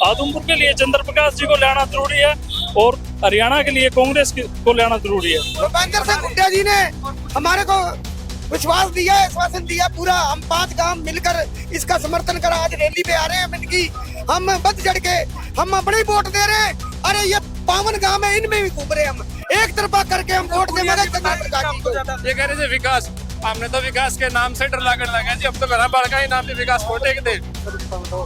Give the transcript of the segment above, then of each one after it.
आदमपुर के लिए चंद्र प्रकाश जी को लाना जरूरी है और हरियाणा के लिए कांग्रेस को लाना जरूरी है। भूपेंद्र सिंह हुड्डा जी ने हमारे को विश्वास दिया, आश्वासन दिया पूरा। हम 5 गांव मिलकर इसका समर्थन करा, आज रैली पे आ रहे हैं इनकी। हम बद चढ़ के हम अपने ही वोट दे रहे हैं। अरे ये 52 गांव है, इनमें भी घूम रहे हैं हम। एक तरफा करके हम वोट दे मगर चंद्र प्रकाश जी को। ये कह रहे थे विकास, हमने तो विकास के नाम से डर लागने लगा जी। अब तो घर बड़का ही नाम पे विकास कोटे के थे,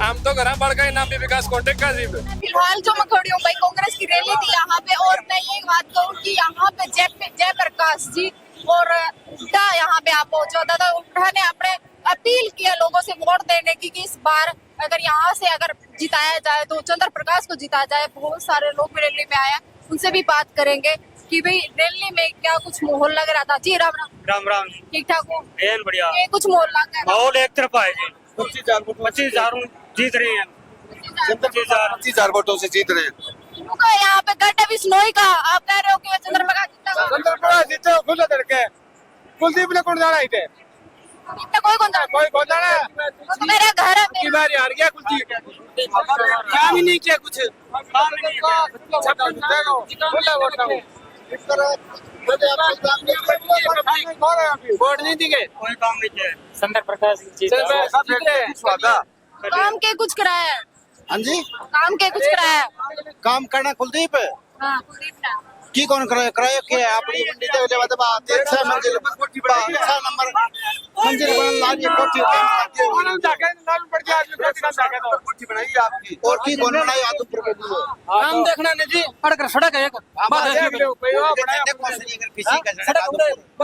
हम तो घर बड़का ही नाम पे विकास कोटे का जी। फिलहाल जो मैं खड़ी हूँ भाई, कांग्रेस की रैली थी यहाँ पे, और मैं ये बात कहूँ कि यहाँ पे जय प्रकाश जी और हुड्डा यहाँ पे आप पहुंचो। दादा हुड्डा ने अपने अपील किया लोगों से वोट देने की कि इस बार अगर यहाँ से अगर जिताया जाए तो चंद्र प्रकाश को जिताया जाए। बहुत सारे लोग भी रैली में आए, उनसे भी बात करेंगे कि भाई रैली में क्या कुछ माहौल लग रहा था। जी राम राम। राम राम। ठीक ठाक हो? बढ़िया। ये कुछ माहौल लग रहा है? माहौल एक तरफा है जी। 25,000 जीत रही है। 25,000 वोटों से जीत रहे हैं। क्योंकि यहाँ पे गट बिश्नोई का आप कह रहे हो कि चंद्र प्रकाश जीतेगा? चंद्र प्रकाश जीते खुले लड़के कुलदीप ने कौन जाना इधर इतना कोई कौन जाता? कोई कौन जाना तो मेरा घर है, की बार हार गया कुलदीप काम ही नहीं किया कुछ वोट नहीं दिए कोई काम नहीं किया। चंद्र प्रकाश काम के कुछ कराया है? हाँ जी काम के कुछ कराया है? काम करना कुलदीप हाँ, कुलदीप ने। की कौन कराया कराया क्या अपनी मंडी ते वाले बात बात 6 मंजिल 6 नंबर मंजिल बन लागी कोठी उन्होंने जाके नाम पड़ गया कोठी बनाई आपकी और की कौन बनाई आदमपुर के लिए हम देखना नहीं जी पड़कर सड़क है एक बात है तो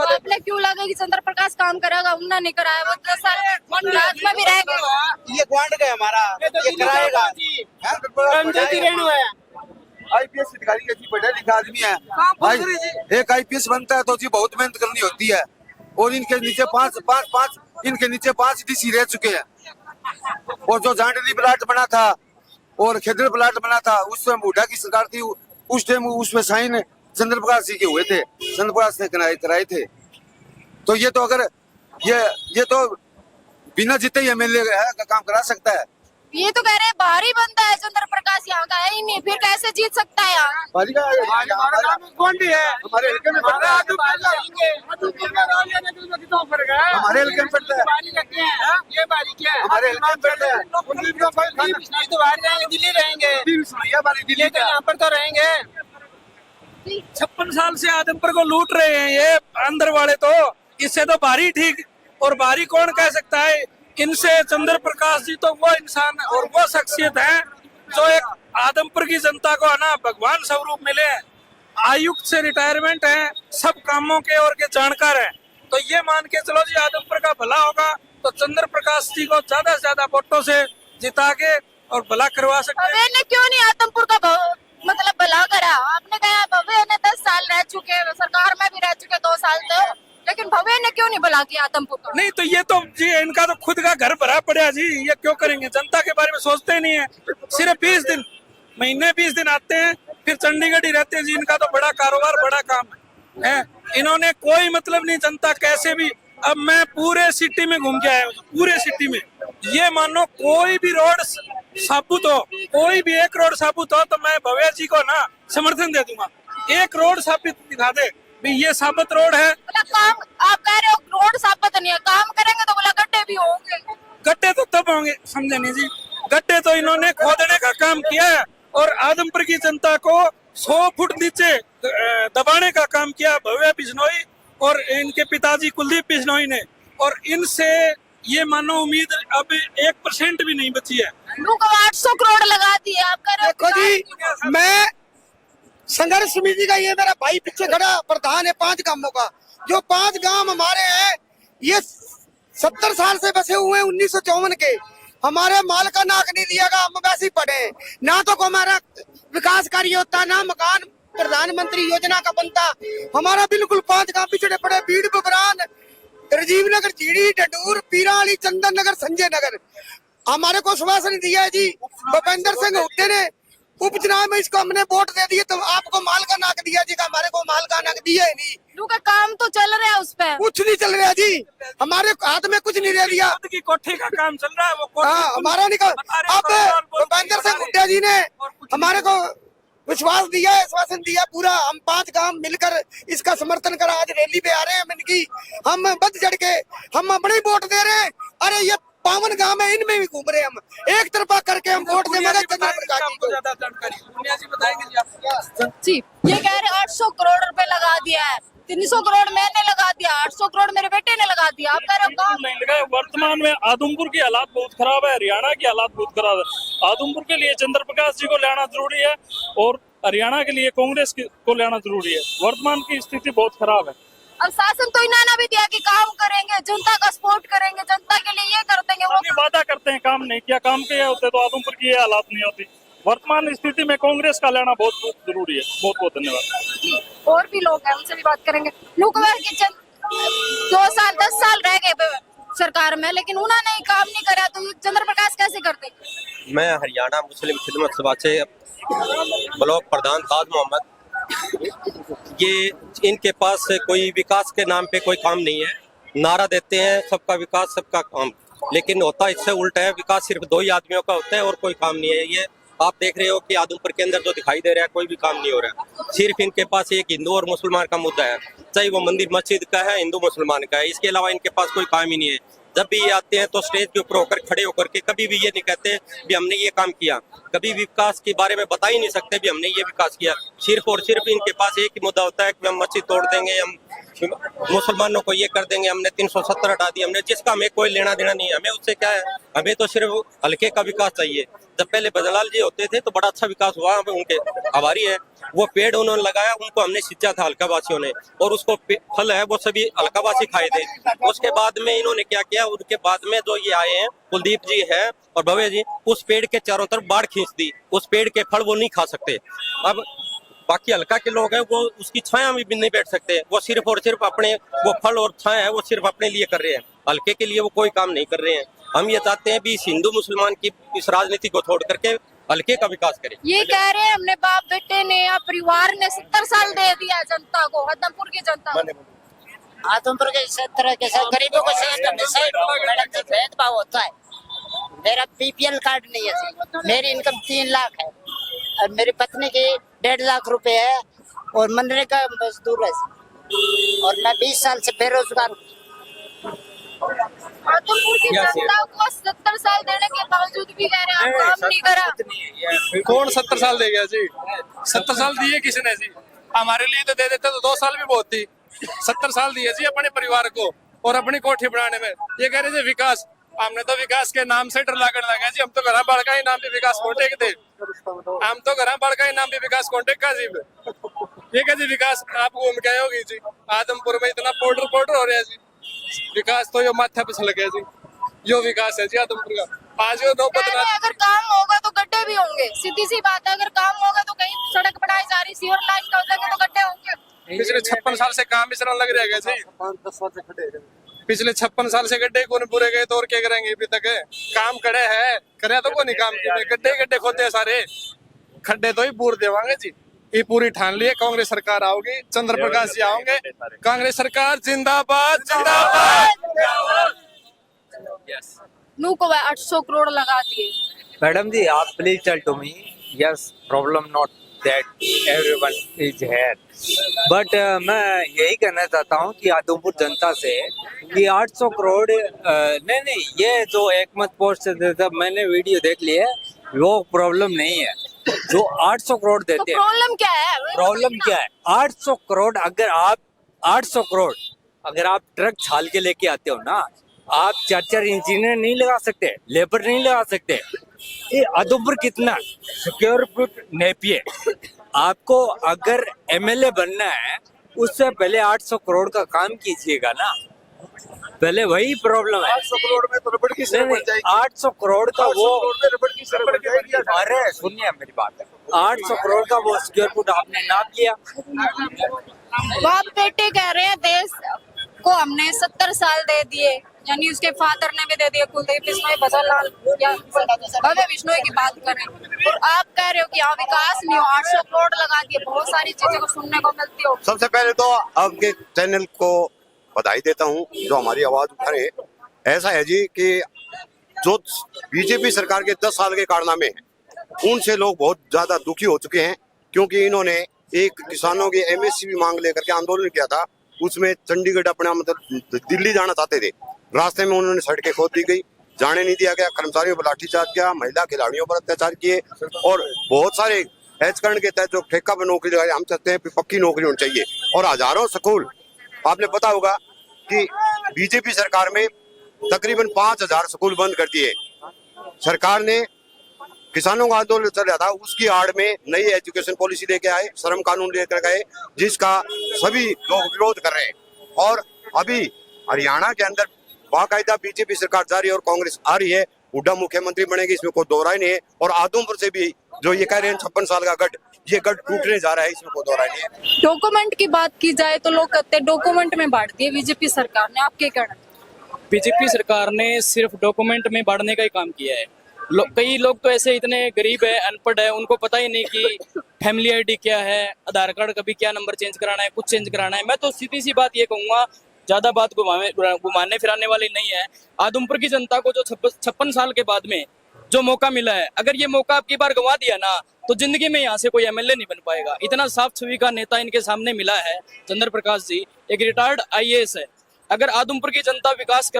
आपने क्यों लगा कि चंद्र प्रकाश काम करेगा? उन्होंने नहीं कराया, वो 10 साल राज में भी रह गए। ये ग्वांड गया हमारा ये कराएगा पंचायती रेणु है आईपीएस अधिकारी ऐसी पढ़ा लिखा आदमी है भाई। एक आईपीएस बनता है तो जी बहुत मेहनत करनी होती है और इनके नीचे पांच डीसी रह चुके हैं। और जो जांडली प्लाट बना था और खेदड़ प्लाट बना था उस समय हुड्डा की सरकार थी, उस टाइम उसमें साइन चंद्र प्रकाश जी के हुए थे, चंद्र प्रकाश ने कराए थे। तो ये तो अगर ये तो बिना जीते ही एमएलए का काम करा सकता है। ये तो कह रहे हैं बाहरी बंदा है चंद्र प्रकाश, यहाँ का है ही नहीं, फिर कैसे जीत सकता है यहाँ? हमारा नाम कौन भी है हमारे हल्के में पड़ता है हमारे हल्के में पड़ता है ये बारी क्या है हमारे हल्के में पड़ता है तो बाहर जाएंगे दिल्ली रहेंगे दिल्ली यहाँ पर तो रहेंगे। 56 साल से आदमपुर को लूट रहे हैं ये अंदर वाले, तो इससे तो बाहरी ठीक। और बाहरी कौन कह सकता है इनसे? चंद्र प्रकाश जी तो वो इंसान और वो शख्सियत है जो एक आदमपुर की जनता को है ना भगवान स्वरूप मिले हैं। आयुक्त से रिटायरमेंट है, सब कामों के और के जानकार हैं। तो ये मान के चलो जी आदमपुर का भला होगा तो चंद्र प्रकाश जी को ज्यादा से ज्यादा वोटों से जिता के और भला करवा सकते हैं। भव्य ने क्यों नहीं आदमपुर का मतलब भला करा? आपने कहा भव्य ने 10 साल रह चुके, सरकार में भी रह चुके 2 साल तो, लेकिन भव्य ने क्यों नहीं भला किया आदमपुर का? नहीं तो ये तो जी इनका तो खुद का घर भरा पड़ा जी, ये क्यों करेंगे? जनता के बारे में सोचते ही नहीं है। सिर्फ 20 दिन महीने 20 दिन आते हैं फिर चंडीगढ़ ही रहते हैं जी। इनका तो बड़ा कारोबार बड़ा काम है। इन्होंने कोई मतलब नहीं जनता कैसे भी। अब मैं पूरे सिटी में घूम के आया हूँ, पूरे सिटी में ये मानो कोई भी रोड साबुत हो, कोई भी एक रोड साबुत हो तो मैं भव्य जी को ना समर्थन दे दूंगा। एक रोड साबित दिखा दे भी ये साबित रोड है। काम आप कह रहे हो रोड साबित नहीं है, काम करेंगे तो बोला गड्ढे भी होंगे। गड्ढे तो तब होंगे, समझे नहीं जी? गड्ढे तो इन्होंने खोदने का काम किया है और आदमपुर की जनता को 100 फुट नीचे दबाने का काम किया भव्य बिश्नोई और इनके पिताजी कुलदीप बिश्नोई ने। और इनसे ये मानो उम्मीद अब 1% भी नहीं बची है। लोग 800 करोड़ लगा दिए, आप कह रहे हो? देखो जी, मैं संघर्ष समिति का ये मेरा भाई पीछे खड़ा प्रधान है 5 गांवों का। जो 5 गांव हमारे हैं ये 70 साल से बसे हुए हैं 1954 के। हमारे माल का नाक नहीं दियागा, हम वैसे ही पड़े ना। तो हमारा विकास कार्य होता ना मकान प्रधानमंत्री योजना का बनता। हमारा बिल्कुल 5 गांव पिछड़े पड़े, बीड़ बबरान, राजीव नगर, झीड़ी, डडूर, पीराली, चंदन नगर, संजय नगर। हमारे को आश्वासन दिया है जी भूपेंद्र सिंह हुड्डा ने उपचुनाव में इसको हमने वोट दे दिए तो आपको माल का नाक दिया जी, हमारे को माल का नाक दिया ही नहीं। का काम तो चल रहा है उस पे, कुछ नहीं चल रहा जी, हमारे हाथ में कुछ नहीं रह दिया। खुद की कोठी का काम चल रहा है, वो कोठी हाँ, हमारा निकल। अब भूपेंद्र सिंह हुड्डा जी ने हमारे को विश्वास दिया, आश्वासन दिया पूरा। हम 5 गांव मिलकर इसका समर्थन कर आज रैली पे आ रहे हैं। हम इनकी हम बढ़ चढ़ के हम अपने ही वोट दे रहे हैं। अरे ये 52 गांव है, इनमें भी घूम रहे हैं हम, एक तरफा करके हम वोट देंगे चंद्र प्रकाश जी को। ज्यादा जानकारी पुनिया जी बताएंगे जी आपको। जी ये कह रहे 800 करोड़ रुपए लगा दिया है, 300 करोड़ मैंने लगा दिया, 800 करोड़ मेरे बेटे ने लगा दिया। आप कह रहे हो काम नहीं लगा। वर्तमान में आदमपुर की हालात बहुत खराब है, हरियाणा की हालात बहुत खराब है। आदमपुर के लिए चंद्र प्रकाश जी को लाना जरूरी है और हरियाणा के लिए कांग्रेस को लाना जरूरी है। वर्तमान की स्थिति बहुत खराब है। अब शासन तो इन्होंने भी दिया कि काम करेंगे, जनता का सपोर्ट करेंगे, जनता के लिए ये कर देंगे, वो अभी वादा करते हैं, काम नहीं किया। काम किया होते तो आदमपुर की ये हालात नहीं होती। वर्तमान स्थिति में कांग्रेस का लेना बहुत बहुत जरूरी है। बहुत बहुत धन्यवाद। और भी लोग हैं, उनसे भी बात करेंगे। नुकवर की 2 साल 10 साल रह गए सरकार में, लेकिन उन्होंने ही काम नहीं करा, तो चंद्र प्रकाश कैसे करते? मैं हरियाणा मुस्लिम खिदमत सभा से ब्लॉक प्रधान ताज मोहम्मद। ये इनके पास कोई विकास के नाम पे कोई काम नहीं है। नारा देते हैं सबका विकास सबका काम, लेकिन होता इससे उल्टा है। विकास सिर्फ 2 ही आदमियों का होता है और कोई काम नहीं है। ये आप देख रहे हो कि आदमपुर के अंदर जो दिखाई दे रहा है, कोई भी काम नहीं हो रहा है। सिर्फ इनके पास एक हिंदू और मुसलमान का मुद्दा है, चाहे वो मंदिर मस्जिद का है, हिंदू मुसलमान का है। इसके अलावा इनके पास कोई काम ही नहीं है। जब भी ये आते हैं तो स्टेज के ऊपर होकर खड़े होकर के कभी भी ये नहीं कहते भी हमने ये काम किया, कभी विकास के बारे में बता ही नहीं सकते भी हमने ये विकास किया। सिर्फ और सिर्फ इनके पास एक ही मुद्दा होता है कि हम मस्जिद तोड़ देंगे, हम मुसलमानों को ये कर देंगे, हमने 370 हटा दिया, हमने जिसका हमें कोई लेना देना नहीं है। हमें उससे क्या है, हमें तो सिर्फ हल्के का विकास चाहिए। जब पहले बजलाल जी होते थे तो बड़ा अच्छा विकास हुआ, हमें उनके आभारी है। वो पेड़ उन्होंने लगाया, उनको हमने सिंचा था हल्का वासियों ने, और उसको फल है वो सभी हल्का वासी खाए थे। उसके बाद में इन्होंने क्या किया, उनके बाद में जो ये आए हैं कुलदीप जी है और भव्य जी, उस पेड़ के चारों तरफ बाढ़ खींच दी। उस पेड़ के फल वो नहीं खा सकते। अब बाकी हल्का के लोग हैं वो उसकी छाया में भी नहीं बैठ सकते। वो सिर्फ और सिर्फ अपने वो फल और छाया है वो सिर्फ अपने लिए कर रहे हैं, हल्के के लिए वो कोई काम नहीं कर रहे हैं। हम ये चाहते हैं भी इस हिंदू मुसलमान की इस राजनीति को छोड़ करके हल्के का विकास करें। ये कह रहे हैं हमने बाप बेटे ने या परिवार ने 70 साल दे दिया जनता को, आदमपुर की जनता को। आदमपुर के क्षेत्र के साथ गरीबों को भेदभाव होता है। मेरा बीपीएल कार्ड नहीं है, मेरी इनकम 3 लाख है और मेरी पत्नी की 1.5 लाख रुपए है और मनरेगा मजदूर है और मैं 20 साल से बेरोजगार हूँ। आदमपुर की जनता को 70 साल देने के बावजूद भी कह रहे हैं आप काम नहीं करा। कौन 70 साल दे गया जी? 70 साल दिए किसने जी? हमारे लिए तो दे देते तो 2 साल भी बहुत थी। 70 साल दिए जी अपने परिवार को और अपनी कोठी बनाने में। ये कह रहे थे विकास, हमने तो विकास के नाम से डर लागण लगा जी। हम तो घर बढ़ का ही नाम पे विकास कोटेक थे, हम तो घर बढ़ का ही नाम पे विकास कोटेक का जी। ये क्या जी विकास आप घूम के आए होगी जी? आदमपुर में इतना पोर्टर हो रहा है जी। विकास तो यो माथा पे लगे जी, यो विकास है जी आदमपुर का। आज यो नौबत अगर काम होगा तो गड्ढे भी होंगे, सीधी सी बात है। अगर काम होगा तो कहीं सड़क बनाई जा रही, सीवर लाइन का हो जाएगा तो गड्ढे होंगे। पिछले 56 साल से काम इस तरह लग रहा है जी। 5-10 साल से खड़े हैं। पिछले 56 साल से गड्ढे कौन पूरे गए तो और क्या करेंगे? अभी तक काम करे है, करे तो कोई काम किए, गड्ढे खोदे हैं सारे। खड्डे तो ही पूर देवांगे जी। ये पूरी ठान लिए कांग्रेस सरकार आओगी, चंद्र प्रकाश जी आओगे। कांग्रेस सरकार जिंदाबाद जिंदाबाद। नू को 800 करोड़ लगा दिए। मैडम जी आप please tell to me, yes problem not that everyone is here, but मैं यही कहना चाहता हूँ कि आदमपुर जनता से कि 800 करोड़ नहीं, ये जो एकमत पोस्ट से देता, मैंने वीडियो देख ली है, वो प्रॉब्लम नहीं है। जो 800 करोड़ देते हैं, प्रॉब्लम क्या है? प्रॉब्लम क्या है? 800 करोड़ अगर आप 800 करोड़ अगर आप ट्रक छाल के लेके आते हो ना, आप 4 इंजीनियर नहीं लगा सकते, लेबर नहीं लगा सकते। ये आदमपुर कितना सिक्योर फुट नेपिए, आपको अगर एमएलए बनना है उससे पहले 800 करोड़ का काम कीजिएगा ना, पहले वही प्रॉब्लम है। 800 करोड़ में तो रबड़ की सड़क बन जाएगी। 800 करोड़ का वो, रबड़ की सड़क बन जाएगी। अरे सुनिए मेरी बात, 800 करोड़ का वो स्क्वायर फुट आपने नाप लिया। बाप बेटे कह रहे हैं देश को हमने 70 साल दे दिए, यानी उसके फादर ने भी दे दिया कुलदीप बिश्नोई, भजन लाल या भव्य बिश्नोई की बात करें, और आप कह रहे हो कि यहाँ विकास नहीं हो, 800 करोड़ लगा दिए, बहुत सारी चीजें को सुनने को मिलती हो। सबसे पहले तो आपके चैनल को बधाई देता हूँ जो हमारी आवाज उठा रहे। ऐसा है जी कि जो बीजेपी सरकार के 10 साल के कारनामे हैं उनसे लोग बहुत ज्यादा दुखी हो चुके हैं, क्योंकि इन्होंने एक किसानों की एमएसपी मांग लेकर के आंदोलन किया था। उसमें चंडीगढ़ अपना मतलब दिल्ली जाना चाहते थे, रास्ते में उन्होंने सड़कें खोद दी गई, जाने नहीं दिया गया, कर्मचारियों पर लाठीचार्ज किया, महिला खिलाड़ियों पर अत्याचार किए, और बहुत सारे हैचकरण के तहत जो ठेका पर नौकरी लगाई, हम चाहते हैं पक्की नौकरी होनी चाहिए। और हजारों स्कूल, आपने पता होगा कि बीजेपी सरकार में तकरीबन 5000 स्कूल बंद कर दिए। सरकार ने किसानों का आंदोलन चल रहा था, उसकी आड़ में नई एजुकेशन पॉलिसी लेके आए, श्रम कानून लेकर गए, जिसका सभी लोग विरोध कर रहे हैं। और अभी हरियाणा के अंदर बाकायदा बीजेपी सरकार जा रही है और कांग्रेस आ रही है, हुड्डा मुख्यमंत्री बनेगी, इसमें कोई दो राय नहीं है। और आदमपुर से भी जो ये कह रहे हैं 56 साल का गढ़, ये गढ़ टूटने जा रहा है, इसमें कोई दो राय नहीं है। डॉक्यूमेंट की बात की जाए तो लोग कहते हैं डॉक्यूमेंट में बांट दिए बीजेपी सरकार ने, आपके कहना? बीजेपी सरकार ने सिर्फ डॉक्यूमेंट में बांटने का ही काम किया है। कई लोग तो ऐसे इतने गरीब है, अनपढ़ है, उनको पता ही नहीं कि फैमिली आईडी क्या है, आधार कार्ड कभी क्या नंबर चेंज कराना है, कुछ चेंज कराना है। मैं तो सीधी सी बात ये कहूंगा, ज्यादा बात घुमाने फिराने वाली नहीं है। आदमपुर की जनता को जो 56 साल के बाद में जो मौका मिला है, अगर ये मौका आपकी बार गंवा दिया ना तो जिंदगी में यहाँ से कोई एमएलए नहीं बन पाएगा। इतना साफ छवि का नेता इनके सामने मिला है चंद्र प्रकाश जी, एक रिटायर्ड आईएएस है। अगर आदमपुर की जनता विकास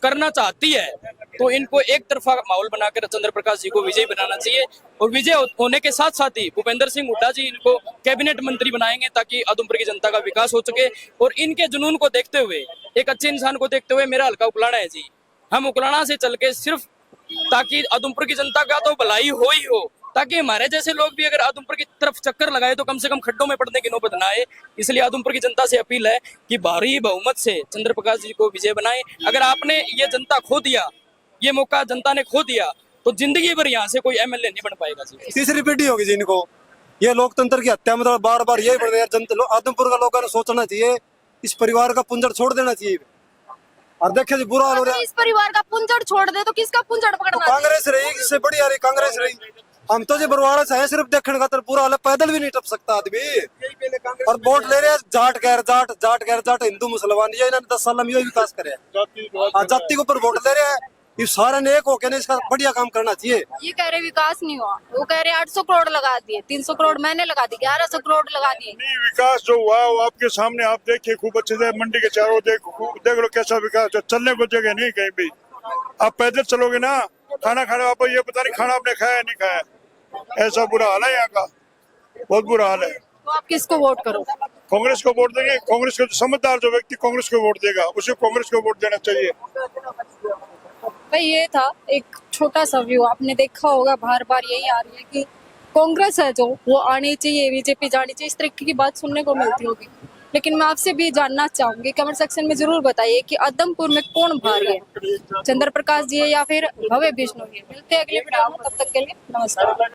करना चाहती है तो इनको एक तरफा माहौल बनाकर चंद्र प्रकाश जी को विजयी बनाना चाहिए, और विजय होने के साथ साथ ही भूपेंद्र सिंह हुड्डा जी इनको कैबिनेट मंत्री बनाएंगे ताकि आदमपुर की जनता का विकास हो सके। और इनके जुनून को देखते हुए, एक अच्छे इंसान को देखते हुए, मेरा हल्का उकलाना है जी, हम उकलाना से चल के सिर्फ ताकि आदमपुर की जनता का तो भलाई हो ही हो, ताकि हमारे जैसे लोग भी अगर आदमपुर की तरफ चक्कर लगाए तो कम से कम खड्डों में पड़ने की नौबत ना आए। इसलिए आदमपुर की जनता से अपील है कि भारी बहुमत से चंद्र प्रकाश जी को विजय बनाएं। अगर आपने ये जनता खो दिया, ये मौका जनता ने खो दिया, तो जिंदगी भर यहाँ से कोई एमएलए नहीं बन पाएगा जी। तीसरी पीढ़ी होगी जी इनको, ये लोकतंत्र की हत्या मतलब बार बार यही बढ़ रही है। आदमपुर का लोगों ने सोचना चाहिए, इस परिवार का पुंजड़ छोड़ देना चाहिए। और देखिए जी बुरा हाल हो रहा है, इस परिवार का पुंजड़ छोड़ दे तो किसका पुंजड़ पकड़ना? तो कांग्रेस रही, इससे बड़ी आ रही कांग्रेस रही। हम तो जी बरवाड़ा से है, सिर्फ देखने का बुरा हाल है, पैदल भी नहीं टप सकता आदमी। और वोट ले रहे हैं जाट गैर जाट, जाट गैर जाट, हिंदू मुसलमान, ये इन्होंने 10 साल में यही विकास करे, जाति के ऊपर वोट ले रहे हैं। ये सारे ने एक होकर इसका बढ़िया काम करना चाहिए। ये कह रहे विकास नहीं हुआ, वो कह रहे 800 करोड़ लगा दिए, 300 करोड़ मैंने लगा दी, 1100 करोड़ लगा दिए। नहीं, विकास जो हुआ वो आपके सामने आप देखिए खूब अच्छे से, मंडी के चारों देख लो कैसा विकास है। चलने को जगह नहीं कहीं भी, आप पैदल चलोगे ना, खाना खाने आपको ये पता नहीं खाना आपने खाया नहीं खाया, ऐसा बुरा हाल है यहाँ का, बहुत बुरा हाल है। तो आप किसको वोट करो? कांग्रेस को वोट देंगे, कांग्रेस को समझदार जो व्यक्ति कांग्रेस को वोट देगा उसे कांग्रेस को वोट देना चाहिए। भाई ये था एक छोटा सा व्यू, आपने देखा होगा बार बार यही आ रही है कि कांग्रेस है जो वो आनी चाहिए, बीजेपी जानी चाहिए, इस तरीके की बात सुनने को मिलती होगी। लेकिन मैं आपसे भी जानना चाहूंगी, कमेंट सेक्शन में जरूर बताइए कि आदमपुर में कौन भारी है, चंद्र प्रकाश जी है या फिर भव्य बिश्नोई है। मिलते हैं अगले वीडियो में, तब तक के लिए नमस्कार।